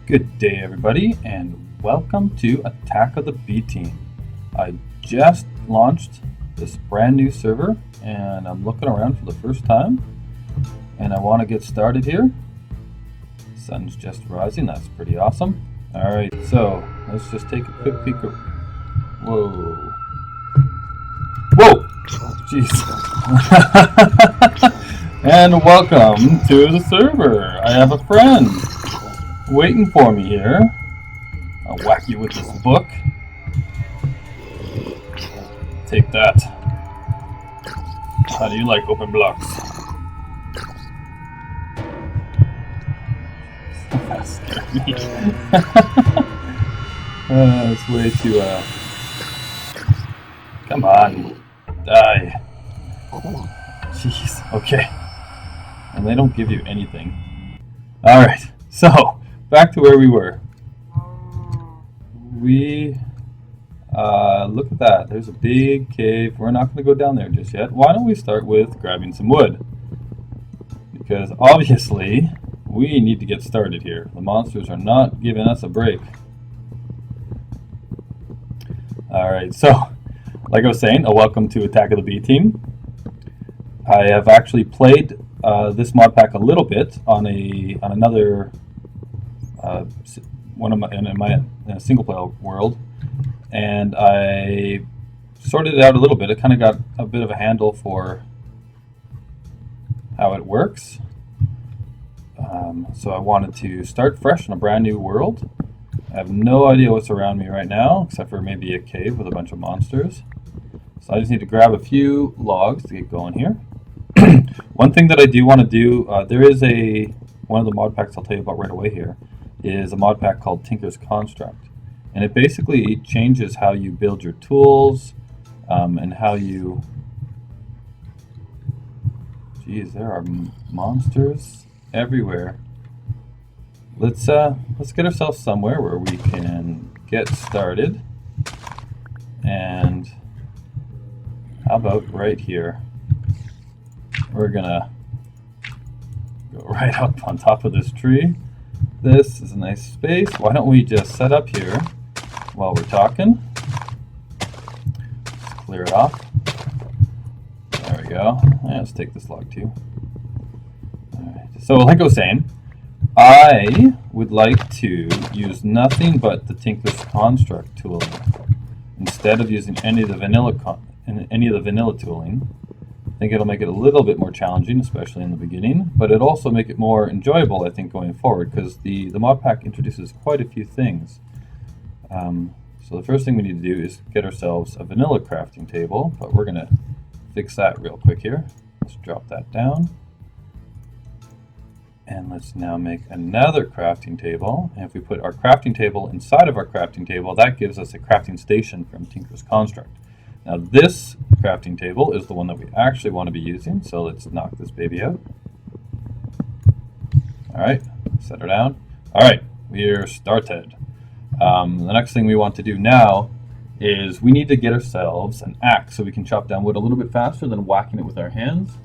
Good day, everybody, and welcome to Attack of the B Team. I just launched this brand new server, and I'm looking around for the first time, and I want to get started here. Sun's just rising, that's pretty awesome. Alright, so let's just take a quick peek. Whoa. Whoa! Jeez. And welcome to the server. I have a friend waiting for me here. I'll whack you with this book. Take that. How do you like open blocks? That scared me. It's way too, Come on. Die. Jeez, okay. And they don't give you anything. Alright, so back to where we were. Look at that. There's a big cave. We're not going to go down there just yet. Why don't we start with grabbing some wood? Because obviously, we need to get started here. The monsters are not giving us a break. Alright, so, like I was saying, a welcome to Attack of the B Team. I have actually played this mod pack a little bit on another in my single player world, and I sorted it out a little bit. I kind of got a bit of a handle for how it works. So I wanted to start fresh in a brand new world. I have no idea what's around me right now, except for maybe a cave with a bunch of monsters. So I just need to grab a few logs to get going here. One thing that I do want to do, there is one of the mod packs I'll tell you about right away here, is a mod pack called Tinker's Construct. And it basically changes how you build your tools, and how you... Geez, there are monsters everywhere. Let's get ourselves somewhere where we can get started. And how about right here? We're gonna go right up on top of this tree. This is a nice space. Why don't we just set up here while we're talking? Let's clear it off. There we go. Let's take this log too. Alright. So like I was saying, I would like to use nothing but the Tinker's Construct tool instead of using any of the vanilla tooling. I think it'll make it a little bit more challenging, especially in the beginning, but it'll also make it more enjoyable, I think, going forward, because the mod pack introduces quite a few things. So the first thing we need to do is get ourselves a vanilla crafting table, but we're going to fix that real quick here. Let's drop that down. And let's now make another crafting table. And if we put our crafting table inside of our crafting table, that gives us a crafting station from Tinker's Construct. Now this crafting table is the one that we actually want to be using, so let's knock this baby out. Alright, set her down. Alright, we're started. The next thing we want to do now is we need to get ourselves an axe so we can chop down wood a little bit faster than whacking it with our hands.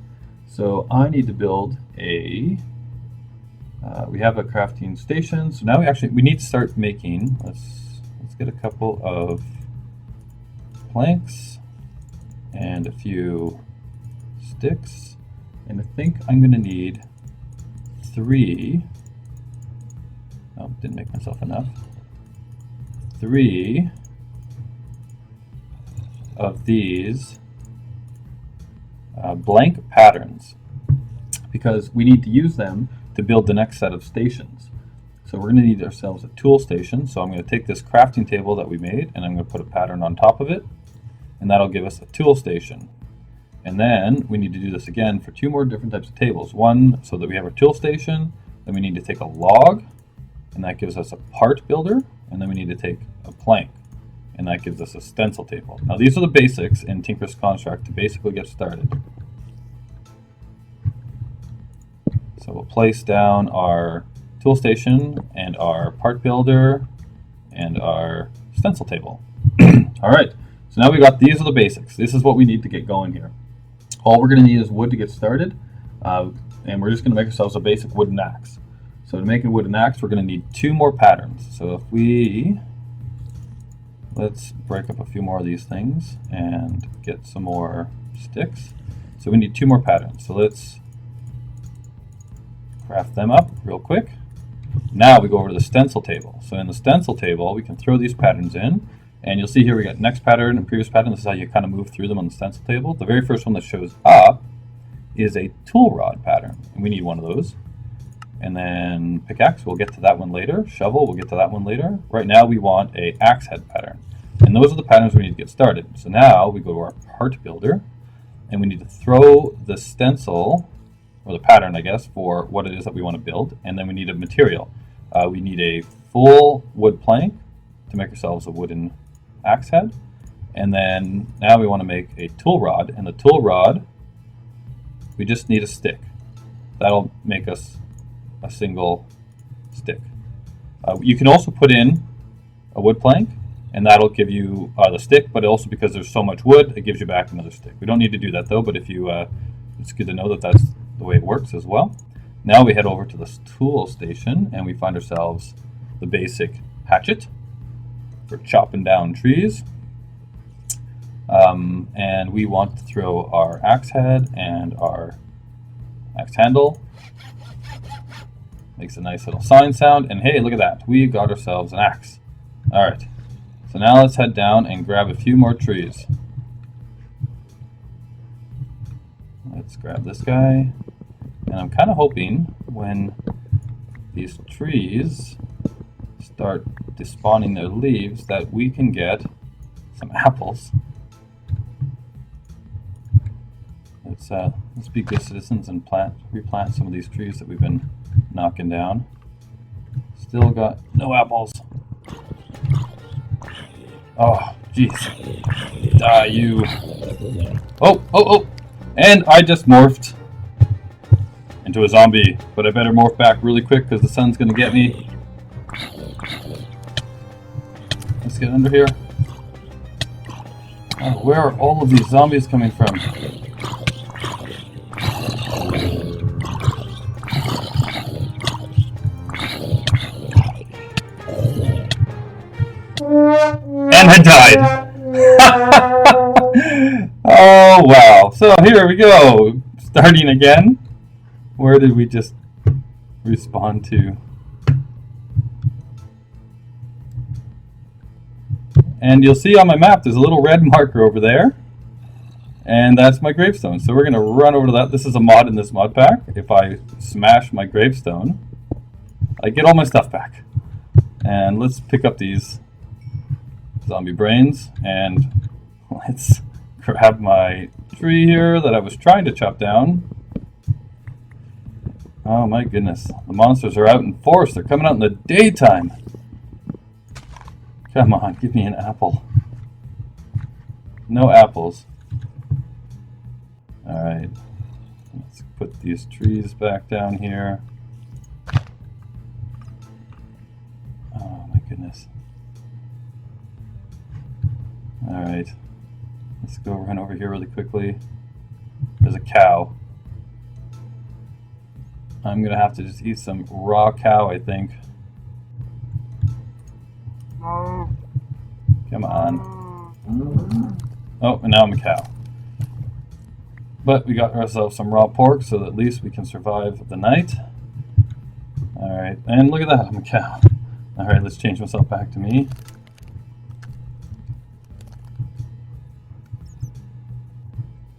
So I need to build we have a crafting station, so now we need to start making, let's get a couple of planks and a few sticks, and I think I'm going to need 3, oh, didn't make myself enough, 3 of these blank patterns, because we need to use them to build the next set of stations. So we're going to need ourselves a tool station, so I'm going to take this crafting table that we made and I'm going to put a pattern on top of it, and that'll give us a tool station. And then we need to do this again for 2 more different types of tables. One, so that we have our tool station, then we need to take a log, and that gives us a part builder, and then we need to take a plank, and that gives us a stencil table. Now these are the basics in Tinker's Construct to basically get started. So we'll place down our tool station and our part builder and our stencil table. Alright. So now we got, these are the basics. This is what we need to get going here. All we're going to need is wood to get started, and we're just going to make ourselves a basic wooden axe. So to make a wooden axe, we're going to need 2 more patterns. So if let's break up a few more of these things and get some more sticks. So we need 2 more patterns. So let's craft them up real quick. Now we go over to the stencil table. So in the stencil table, we can throw these patterns in. And you'll see here we got next pattern and previous pattern. This is how you kind of move through them on the stencil table. The very first one that shows up is a tool rod pattern. And we need one of those. And then pickaxe, we'll get to that one later. Shovel, we'll get to that one later. Right now we want a axe head pattern. And those are the patterns we need to get started. So now we go to our part builder and we need to throw the stencil, or the pattern I guess, for what it is that we want to build. And then we need a material. We need a full wood plank to make ourselves a wooden axe head. And then now we want to make a tool rod. And the tool rod, we just need a stick. That'll make us a single stick. You can also put in a wood plank and that'll give you the stick, but also because there's so much wood, it gives you back another stick. We don't need to do that though, but if you, it's good to know that that's the way it works as well. Now we head over to the tool station and we find ourselves the basic hatchet for chopping down trees. And we want to throw our axe head and our axe handle. Makes a nice little sign sound, and hey, look at that. We got ourselves an axe. Alright, so now let's head down and grab a few more trees. Let's grab this guy. And I'm kind of hoping when these trees start despawning their leaves that we can get some apples. Let's be good citizens and replant some of these trees that we've been knocking down. Still got no apples. Oh, jeez. Die, you. Oh. And I just morphed into a zombie. But I better morph back really quick because the sun's going to get me. Let's get under here. Oh, where are all of these zombies coming from? And I died. Oh, wow. So here we go. Starting again. Where did we just respawn to? And you'll see on my map there's a little red marker over there. And that's my gravestone. So we're going to run over to that. This is a mod in this mod pack. If I smash my gravestone, I get all my stuff back. And let's pick up these zombie brains and let's grab my tree here that I was trying to chop down. Oh my goodness, the monsters are out in force. They're coming out in the daytime. Come on, give me an apple. No apples. Alright, let's put these trees back down here. Oh my goodness. Alright, let's go run over here really quickly. There's a cow. I'm gonna have to just eat some raw cow, I think. Come on. Oh, and now I'm a cow. But we got ourselves some raw pork, so that at least we can survive the night. Alright, and look at that, I'm a cow. Alright, let's change myself back to me.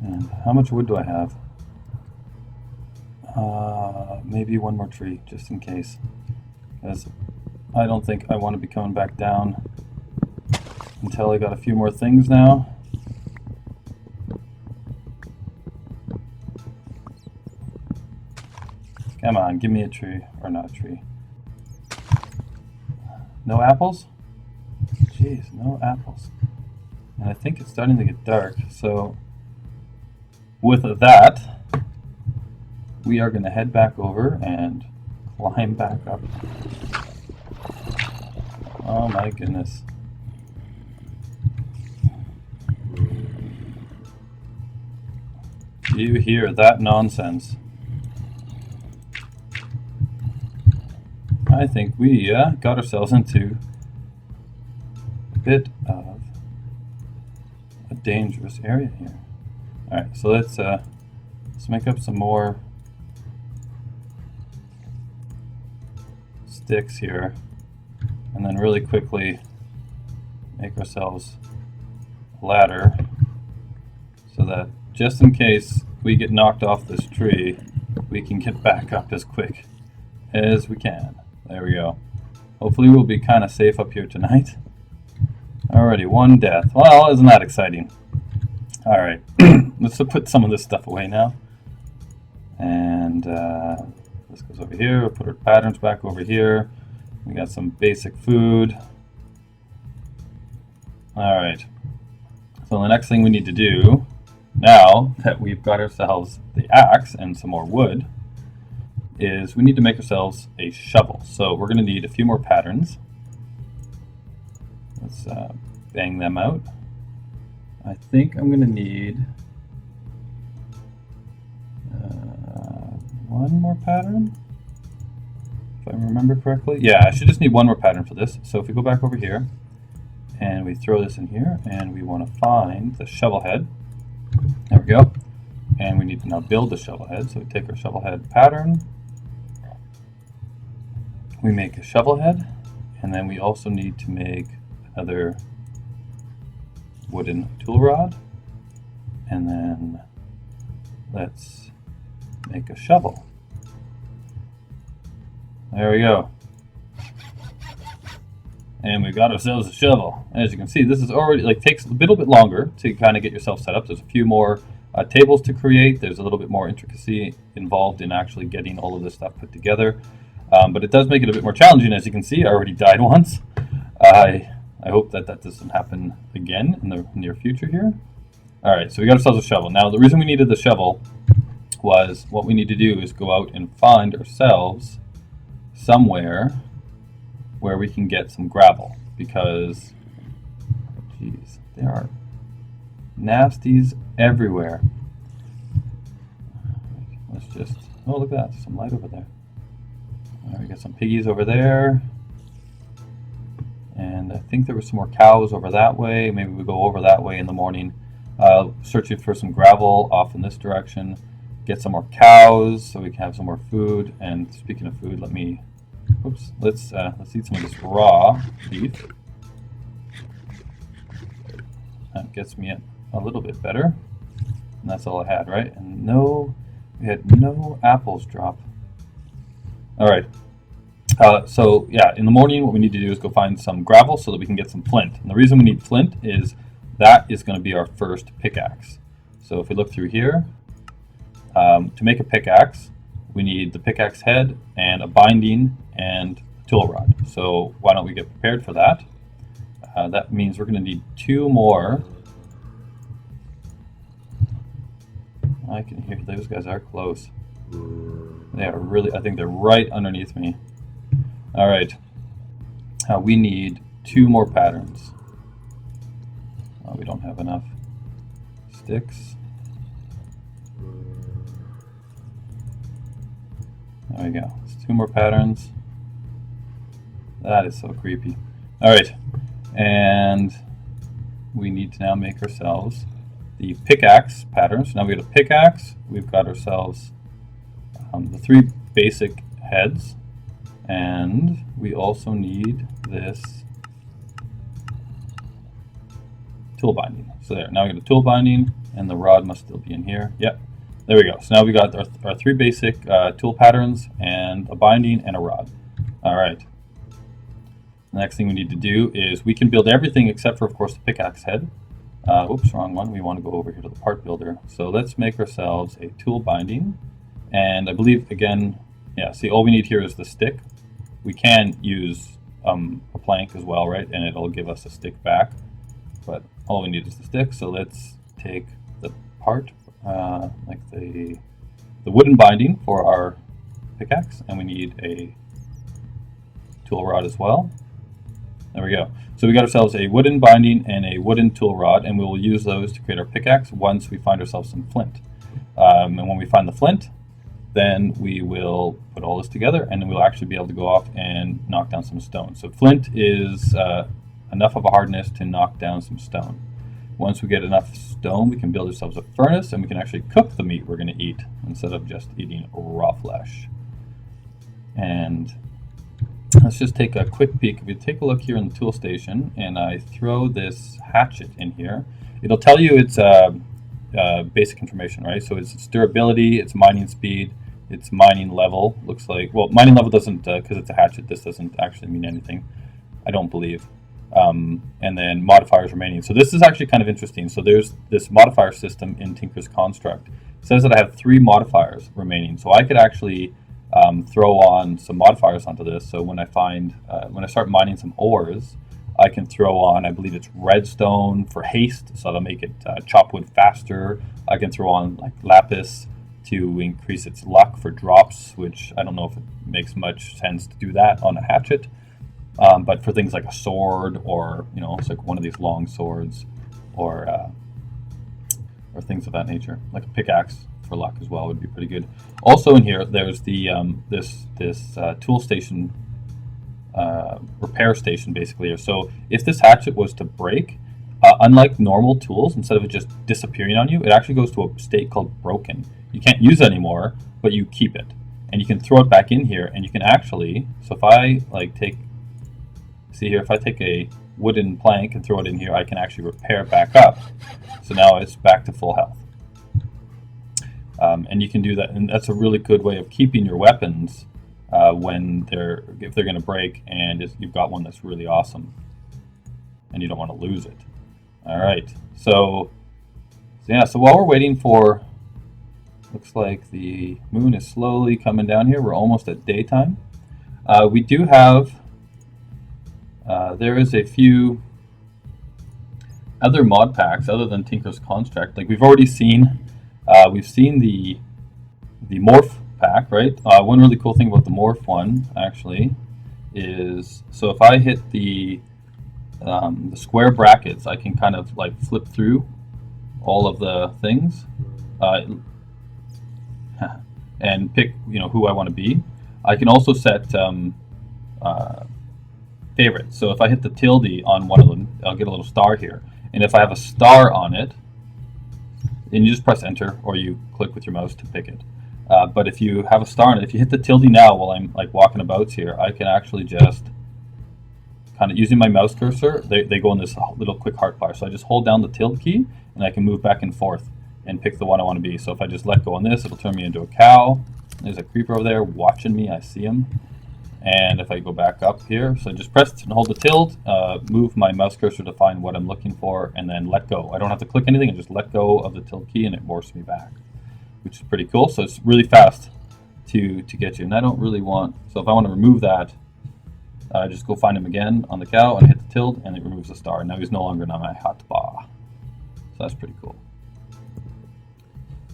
And how much wood do I have? Maybe one more tree, just in case. Because I don't think I want to be coming back down until I got a few more things now. Come on, give me a tree. Or not a tree. No apples? Jeez, no apples. And I think it's starting to get dark, so with that, we are going to head back over and climb back up. Oh my goodness. Do you hear that nonsense? I think we got ourselves into a bit of a dangerous area here. All right, so let's make up some more sticks here, and then really quickly make ourselves a ladder so that just in case we get knocked off this tree, we can get back up as quick as we can. There we go. Hopefully we'll be kind of safe up here tonight. Alrighty, 1 death. Well, isn't that exciting? Alright, let's put some of this stuff away now. And this goes over here. We'll put our patterns back over here. We got some basic food. Alright, so the next thing we need to do, now that we've got ourselves the axe and some more wood, is we need to make ourselves a shovel. So we're going to need a few more patterns. Let's bang them out. I think I'm going to need 1 more pattern, if I remember correctly. Yeah, I should just need 1 more pattern for this. So if we go back over here and we throw this in here, and we want to find the shovel head. There we go. And we need to now build the shovel head. So we take our shovel head pattern, we make a shovel head, and then we also need to make another wooden tool rod, and then let's make a shovel. There we go. And we've got ourselves a shovel. As you can see, this is already, takes a little bit longer to kind of get yourself set up. There's a few more tables to create. There's a little bit more intricacy involved in actually getting all of this stuff put together. But it does make it a bit more challenging. As you can see, I already died once. I hope that doesn't happen again in the near future here. All right, so we got ourselves a shovel. Now, the reason we needed the shovel was what we need to do is go out and find ourselves somewhere where we can get some gravel, because, geez, there are nasties everywhere. Let's just, oh, look at that, some light over there. All right, we got some piggies over there. And I think there were some more cows over that way. Maybe we go over that way in the morning. Searching for some gravel off in this direction. Get some more cows so we can have some more food. And speaking of food, let's eat some of this raw beef. That gets me a little bit better. And that's all I had, right? And we had no apples drop. All right. So yeah, in the morning, what we need to do is go find some gravel so that we can get some flint. And the reason we need flint is that is going to be our first pickaxe. So if we look through here, to make a pickaxe, we need the pickaxe head and a binding and a tool rod. So why don't we get prepared for that? That means we're going to need 2 more. I can hear those guys are close. They are really, I think they're right underneath me. All right, we need 2 more patterns. Oh, we don't have enough sticks. There we go. It's 2 more patterns. That is so creepy. All right, and we need to now make ourselves the pickaxe pattern. So now we got a pickaxe. We've got ourselves the 3 basic heads. And we also need this tool binding. So there, now we got a tool binding, and the rod must still be in here. Yep, there we go. So now we got our 3 basic tool patterns and a binding and a rod. All right. The next thing we need to do is we can build everything except for, of course, the pickaxe head. Oops, wrong one. We want to go over here to the part builder. So let's make ourselves a tool binding. And I believe, again, yeah, see, all we need here is the stick. We can use a plank as well, right? And it'll give us a stick back. But all we need is the stick. So let's take the part, like the wooden binding for our pickaxe. And we need a tool rod as well. There we go. So we got ourselves a wooden binding and a wooden tool rod. And we will use those to create our pickaxe once we find ourselves some flint. And when we find the flint, then we will put all this together, and then we'll actually be able to go off and knock down some stone. So flint is enough of a hardness to knock down some stone. Once we get enough stone, we can build ourselves a furnace, and we can actually cook the meat we're going to eat instead of just eating raw flesh. And let's just take a quick peek. If you take a look here in the tool station, and I throw this hatchet in here, it'll tell you its basic information, right? So it's durability, its mining speed, its mining level. Looks like, well, mining level doesn't, because it's a hatchet, this doesn't actually mean anything, I don't believe. And then modifiers remaining. So this is actually kind of interesting. So there's this modifier system in Tinker's Construct. It says that I have 3 modifiers remaining. So I could actually throw on some modifiers onto this. So when I find, when I start mining some ores, I can throw on, I believe it's redstone for haste, so that'll make it chop wood faster. I can throw on like lapis to increase its luck for drops, which I don't know if it makes much sense to do that on a hatchet. But for things like a sword, or it's like one of these long swords, or things of that nature, like a pickaxe for luck as well would be pretty good. Also in here, there's the this tool station, repair station basically. So if this hatchet was to break, unlike normal tools, instead of it just disappearing on you, it actually goes to a state called broken. You can't use it anymore, but you keep it, and you can throw it back in here, and you can actually. So if I like see here, if I take a wooden plank and throw it in here, I can actually repair it back up. So now it's back to full health. And you can do that, and that's a really good way of keeping your weapons if they're going to break, and you've got one that's really awesome, and you don't want to lose it. All right, so while we're waiting for, looks like the moon is slowly coming down here. We're almost at daytime. We do have. There is a few other mod packs other than Tinker's Construct. Like we've already seen, we've seen the morph pack, right? One really cool thing about the morph one actually is, so if I hit the square brackets, I can kind of like flip through all of the things and pick who I want to be. I can also set favorites. So if I hit the tilde on one of them, I'll get a little star here. And if I have a star on it, then you just press enter, or you click with your mouse to pick it. But if you have a star on it, if you hit the tilde now while I'm like walking about here, I can actually just kind of, using my mouse cursor, they go in this little quick heart bar. So I just hold down the tilde key, and I can move back and forth and pick the one I want to be. So if I just let go on this, it'll turn me into a cow. There's a creeper over there watching me. I see him. And if I go back up here, so just press and hold the tilde, move my mouse cursor to find what I'm looking for, and then let go. I don't have to click anything, I just let go of the tilde key and it morphs me back, which is pretty cool. So it's really fast to get you. And I don't really want, so if I want to remove that, just go find him again on the cow and hit the tilde, and it removes the star. Now he's no longer on my hotbar. So that's pretty cool.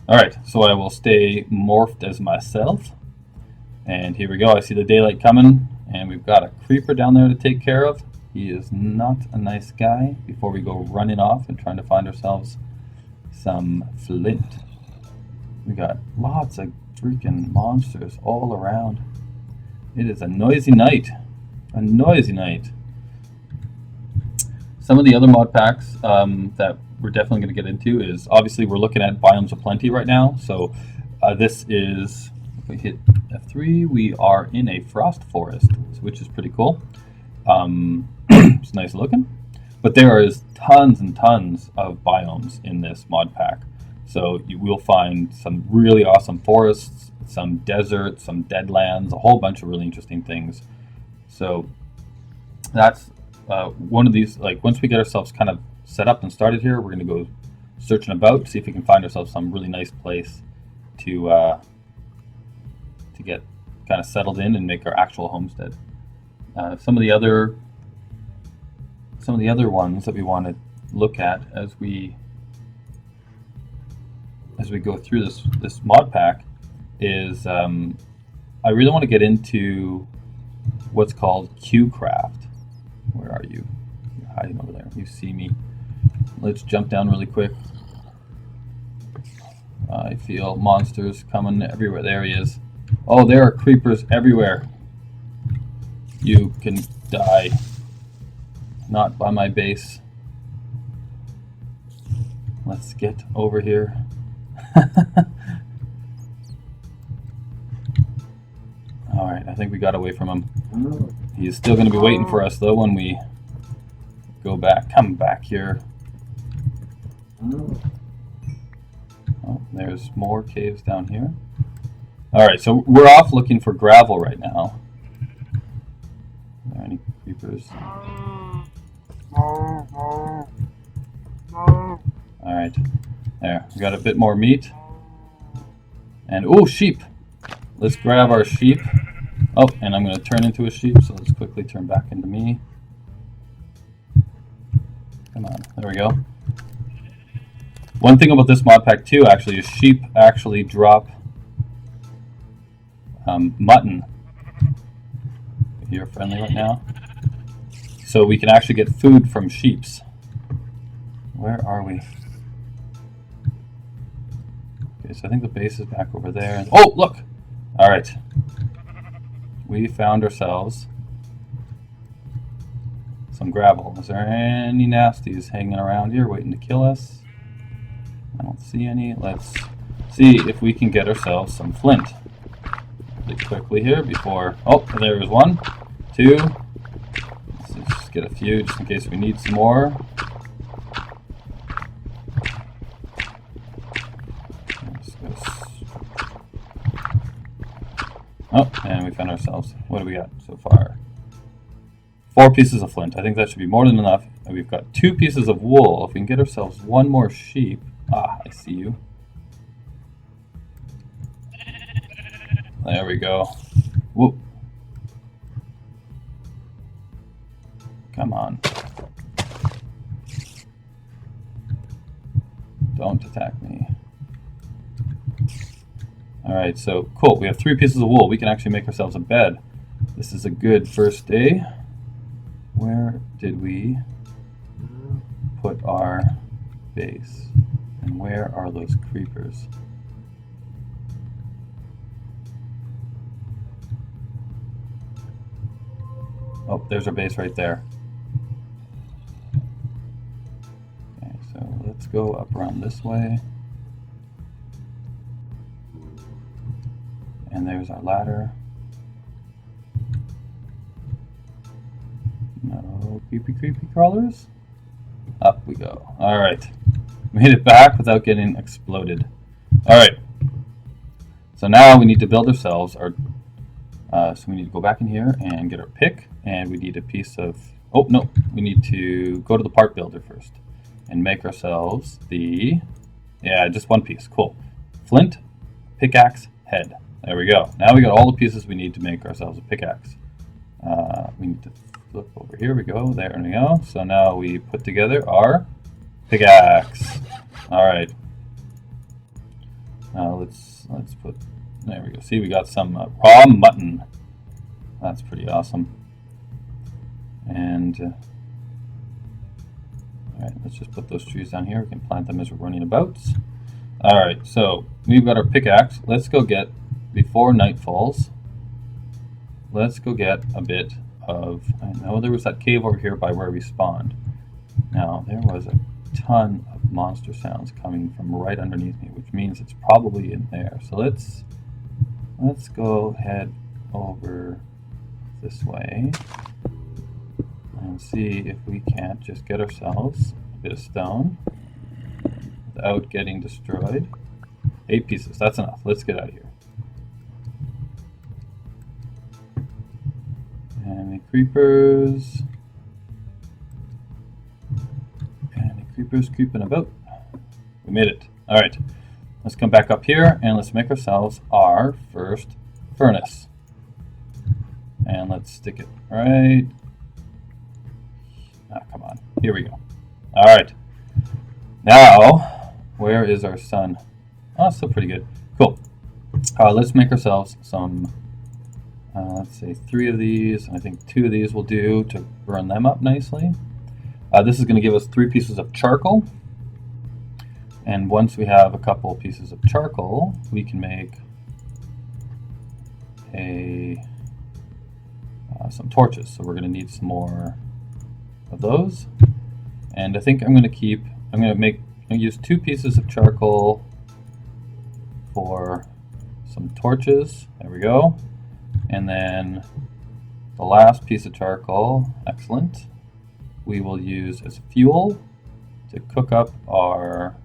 All right, so I will stay morphed as myself. And here we go. I see the daylight coming, and we've got a creeper down there to take care of. He is not a nice guy. Before we go running off and trying to find ourselves some flint. We got lots of freaking monsters all around. It is a noisy night. A noisy night. Some of the other mod packs that we're definitely going to get into is, obviously we're looking at Biomes of Plenty right now. So this is, if we hit F3, we are in a frost forest, which is pretty cool. It's nice looking. But there is tons and tons of biomes in this mod pack. So you will find some really awesome forests, some deserts, some deadlands, a whole bunch of really interesting things. So that's one of these, like once we get ourselves kind of set up and started here, we're going to go searching about, see if we can find ourselves some really nice place to get kind of settled in and make our actual homestead. Some of the other ones that we want to look at as we go through this mod pack is I really want to get into what's called QCraft. Where are you? You're hiding over there. You see me. Let's jump down really quick. I feel monsters coming everywhere. There he is. Oh, there are creepers everywhere. You can die. Not by my base. Let's get over here. Alright, I think we got away from him. He's still going to be waiting for us, though, when we go back. Come back here. Oh, there's more caves down here. Alright, so we're off looking for gravel right now. Are there any creepers? Alright, there. We got a bit more meat. And, oh, sheep! Let's grab our sheep. Oh, and I'm going to turn into a sheep, so let's quickly turn back into me. Come on, there we go. One thing about this mod pack too, actually, is sheep actually drop mutton. You're friendly right now. So we can actually get food from sheeps. Where are we? Okay, so I think the base is back over there. Oh, look! Alright. We found ourselves some gravel. Is there any nasties hanging around here waiting to kill us? I don't see any. Let's see if we can get ourselves some flint. Really quickly here before... Oh, there's one. Two. Let's just get a few just in case we need some more. Oh, and we found ourselves. What do we got so far? 4 pieces of flint. I think that should be more than enough. And we've got 2 pieces of wool. If we can get ourselves 1 more sheep. Ah, I see you. There we go. Whoop. Come on. Don't attack me. Alright, so cool. We have 3 pieces of wool. We can actually make ourselves a bed. This is a good first day. Where did we put our base? And where are those creepers? Oh, there's our base right there. Okay, so let's go up around this way. And there's our ladder. No creepy crawlers. Up we go. Alright. Made it back without getting exploded. Alright. So now we need to build ourselves our... so we need to go back in here and get our pick. And we need a piece of... Oh, no. We need to go to the part builder first. And make ourselves the... Yeah, just 1 piece. Cool. Flint, pickaxe, head. There we go. Now we got all the pieces we need to make ourselves a pickaxe. We need to flip over here. We go. There we go. So now we put together our pickaxe. All right. Now let's put. There we go. See, we got some raw mutton. That's pretty awesome. And all right, let's just put those trees down here. We can plant them as we're running about. All right. So we've got our pickaxe. Let's go get. Before night falls, let's go get a bit of... I know there was that cave over here by where we spawned. Now, there was a ton of monster sounds coming from right underneath me, which means it's probably in there. So let's go head over this way and see if we can't just get ourselves a bit of stone without getting destroyed. 8 pieces, that's enough. Let's get out of here. Any creepers? Any creepers creeping about? We made it. Alright. Let's come back up here and let's make ourselves our first furnace. And let's stick it right... Ah, come on. Here we go. Alright. Now, where is our sun? Oh, still pretty good. Cool. Let's make ourselves some... let's say 3 of these, and I think 2 of these will do to burn them up nicely. This is going to give us 3 pieces of charcoal. And once we have a couple pieces of charcoal, we can make some torches. So we're going to need some more of those. And I think I'm going to use 2 pieces of charcoal for some torches. There we go. And then the last piece of charcoal, excellent, we will use as fuel to cook up our,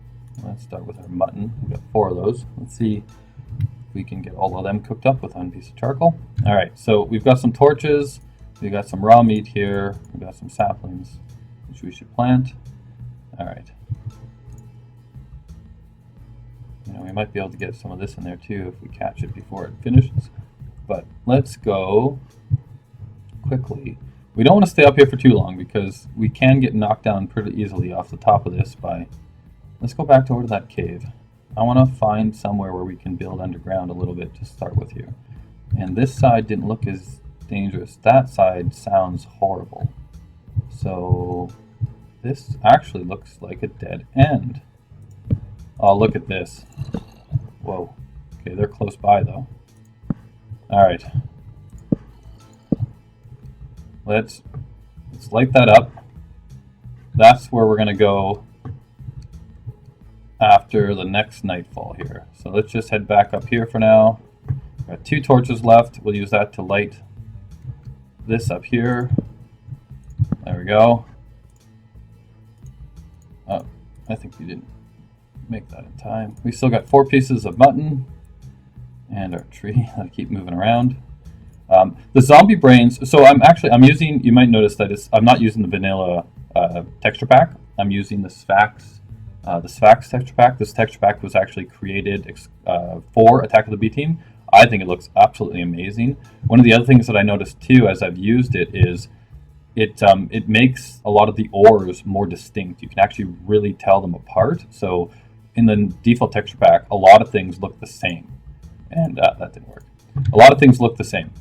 let's start with our mutton. We've got 4 of those. Let's see if we can get all of them cooked up with 1 piece of charcoal. All right, so we've got some torches, we've got some raw meat here, we've got some saplings, which we should plant. All right. We might be able to get some of this in there too if we catch it before it finishes. But let's go quickly. We don't want to stay up here for too long because we can get knocked down pretty easily off the top of this by... Let's go back over to that cave. I want to find somewhere where we can build underground a little bit to start with here. And this side didn't look as dangerous. That side sounds horrible. So this actually looks like a dead end. Oh, look at this. Whoa. Okay, they're close by though. Alright. Let's light that up. That's where we're going to go after the next nightfall here. So let's just head back up here for now. Got 2 torches left. We'll use that to light this up here. There we go. Oh, I think we didn't make that in time. We still got 4 pieces of mutton and our tree. I keep moving around. The zombie brains. So I'm using. You might notice that I'm not using the vanilla texture pack. I'm using the Sphax texture pack. This texture pack was actually created for Attack of the B Team. I think it looks absolutely amazing. One of the other things that I noticed too, as I've used it, is it makes a lot of the ores more distinct. You can actually really tell them apart. So in the default texture pack, a lot of things look the same, and that didn't work. A lot of things look the same.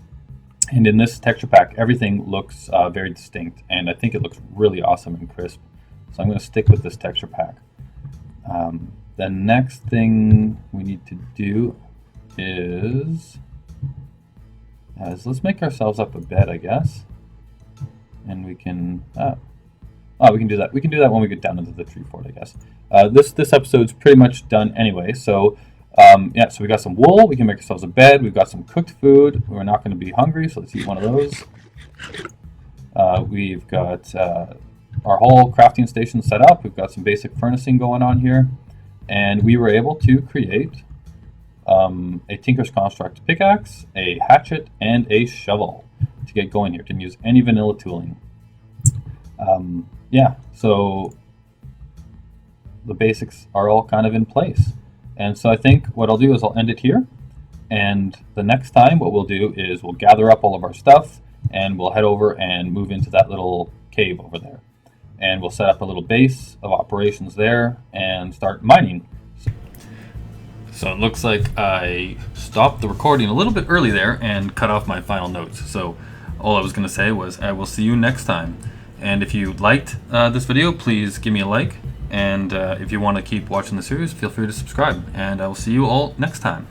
And in this texture pack, everything looks very distinct, and I think it looks really awesome and crisp. So I'm going to stick with this texture pack. The next thing we need to do is let's make ourselves up a bed, I guess. And we can we can do that. We can do that when we get down into the tree fort, I guess. This episode's pretty much done anyway, so yeah, so we got some wool, we can make ourselves a bed, we've got some cooked food, we're not going to be hungry, so let's eat one of those. We've got our whole crafting station set up, we've got some basic furnacing going on here, and we were able to create a Tinker's Construct pickaxe, a hatchet, and a shovel to get going here. Didn't use any vanilla tooling. Yeah, so the basics are all kind of in place. And so I think what I'll do is I'll end it here. And the next time what we'll do is we'll gather up all of our stuff and we'll head over and move into that little cave over there. And we'll set up a little base of operations there and start mining. So it looks like I stopped the recording a little bit early there and cut off my final notes. So all I was going to say was I will see you next time. And if you liked this video, please give me a like. And if you want to keep watching the series, feel free to subscribe. And I will see you all next time.